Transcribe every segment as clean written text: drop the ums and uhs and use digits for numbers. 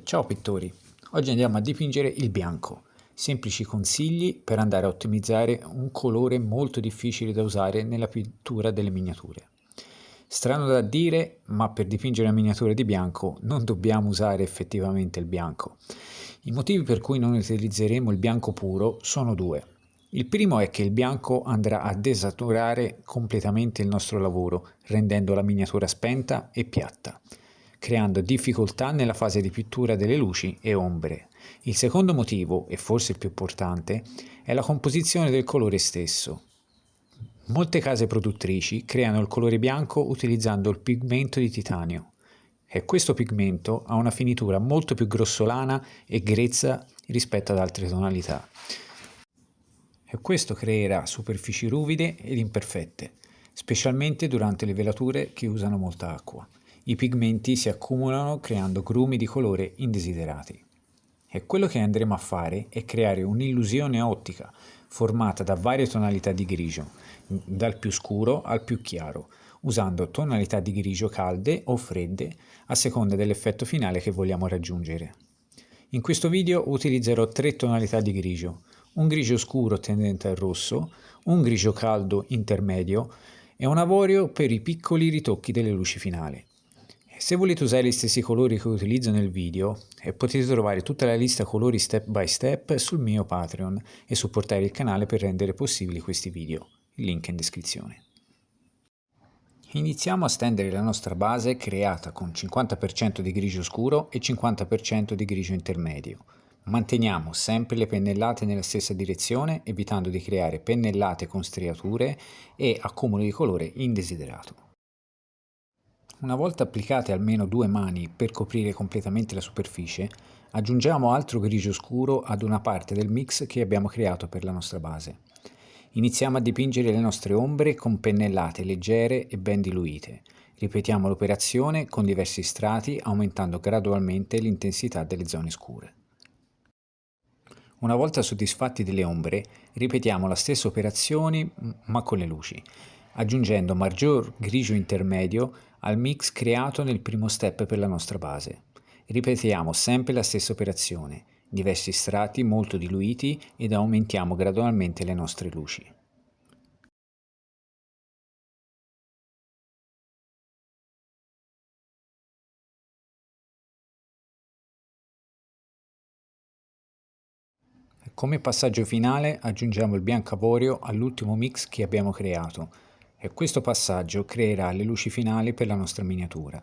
Ciao pittori, oggi andiamo a dipingere il bianco. Semplici consigli per andare a ottimizzare un colore molto difficile da usare nella pittura delle miniature. Strano da dire, ma per dipingere una miniatura di bianco non dobbiamo usare effettivamente il bianco. I motivi per cui non utilizzeremo il bianco puro sono due. Il primo è che il bianco andrà a desaturare completamente il nostro lavoro, rendendo la miniatura spenta e piatta, creando difficoltà nella fase di pittura delle luci e ombre. Il secondo motivo, e forse il più importante, è la composizione del colore stesso. Molte case produttrici creano il colore bianco utilizzando il pigmento di titanio e questo pigmento ha una finitura molto più grossolana e grezza rispetto ad altre tonalità. E questo creerà superfici ruvide ed imperfette, specialmente durante le velature che usano molta acqua. I pigmenti si accumulano creando grumi di colore indesiderati. E quello che andremo a fare è creare un'illusione ottica formata da varie tonalità di grigio, dal più scuro al più chiaro, usando tonalità di grigio calde o fredde a seconda dell'effetto finale che vogliamo raggiungere. In questo video utilizzerò 3 tonalità di grigio, un grigio scuro tendente al rosso, un grigio caldo intermedio e un avorio per i piccoli ritocchi delle luci finali. Se volete usare gli stessi colori che utilizzo nel video, potete trovare tutta la lista colori step by step sul mio Patreon e supportare il canale per rendere possibili questi video. Il link è in descrizione. Iniziamo a stendere la nostra base creata con 50% di grigio scuro e 50% di grigio intermedio. Manteniamo sempre le pennellate nella stessa direzione, evitando di creare pennellate con striature e accumulo di colore indesiderato. Una volta applicate almeno 2 mani per coprire completamente la superficie, aggiungiamo altro grigio scuro ad una parte del mix che abbiamo creato per la nostra base. Iniziamo a dipingere le nostre ombre con pennellate leggere e ben diluite. Ripetiamo l'operazione con diversi strati, aumentando gradualmente l'intensità delle zone scure. Una volta soddisfatti delle ombre, ripetiamo la stessa operazione ma con le luci, aggiungendo maggior grigio intermedio al mix creato nel primo step per la nostra base. Ripetiamo sempre la stessa operazione, diversi strati molto diluiti ed aumentiamo gradualmente le nostre luci. Come passaggio finale aggiungiamo il bianco avorio all'ultimo mix che abbiamo creato e questo passaggio creerà le luci finali per la nostra miniatura.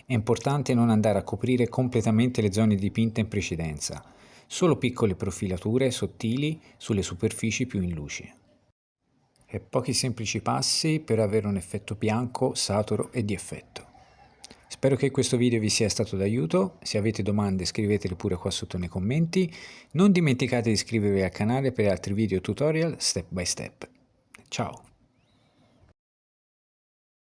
È importante non andare a coprire completamente le zone dipinte in precedenza, solo piccole profilature sottili sulle superfici più in luce. E pochi semplici passi per avere un effetto bianco, saturo e di effetto. Spero che questo video vi sia stato d'aiuto, se avete domande scrivetele pure qua sotto nei commenti, non dimenticate di iscrivervi al canale per altri video tutorial step by step. Ciao!